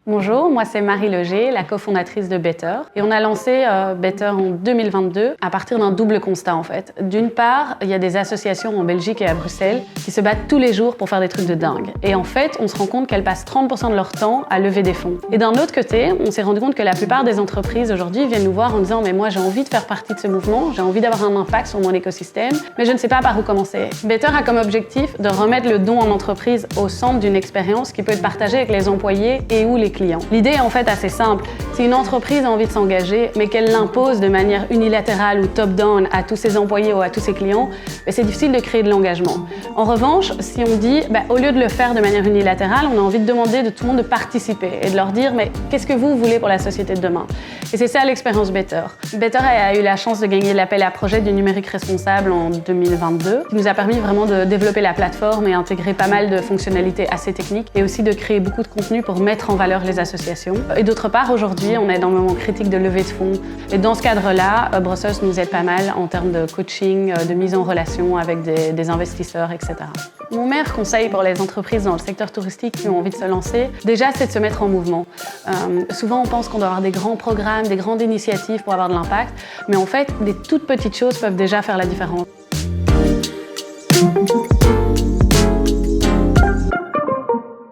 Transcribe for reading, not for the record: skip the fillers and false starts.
Bonjour, moi c'est Marie Leger, la cofondatrice de Better. Et on a lancé Better en 2022 à partir d'un double constat en fait. D'une part, il y a des associations en Belgique et à Bruxelles qui se battent tous les jours pour faire des trucs de dingue. Et en fait, on se rend compte qu'elles passent 30% de leur temps à lever des fonds. Et d'un autre côté, on s'est rendu compte que la plupart des entreprises aujourd'hui viennent nous voir en disant « mais moi j'ai envie de faire partie de ce mouvement, j'ai envie d'avoir un impact sur mon écosystème, mais je ne sais pas par où commencer ». Better a comme objectif de remettre le don en entreprise au centre d'une expérience qui peut être partagée avec les employés et ou les clients. L'idée est en fait assez simple. Si une entreprise a envie de s'engager, mais qu'elle l'impose de manière unilatérale ou top-down à tous ses employés ou à tous ses clients, c'est difficile de créer de l'engagement. En revanche, si on dit, au lieu de le faire de manière unilatérale, on a envie de demander de tout le monde de participer et de leur dire, mais qu'est-ce que vous voulez pour la société de demain? Et c'est ça l'expérience Better. Better a eu la chance de gagner l'appel à projet du numérique responsable en 2022, qui nous a permis vraiment de développer la plateforme et intégrer pas mal de fonctionnalités assez techniques et aussi de créer beaucoup de contenu pour mettre en valeur les associations. Et d'autre part, aujourd'hui, on est dans le moment critique de levée de fonds. Et dans ce cadre-là, Brussels nous aide pas mal en termes de coaching, de mise en relation avec des investisseurs, etc. Mon meilleur conseil pour les entreprises dans le secteur touristique qui ont envie de se lancer, déjà, c'est de se mettre en mouvement. Souvent, on pense qu'on doit avoir des grands programmes, des grandes initiatives pour avoir de l'impact, mais en fait, des toutes petites choses peuvent déjà faire la différence.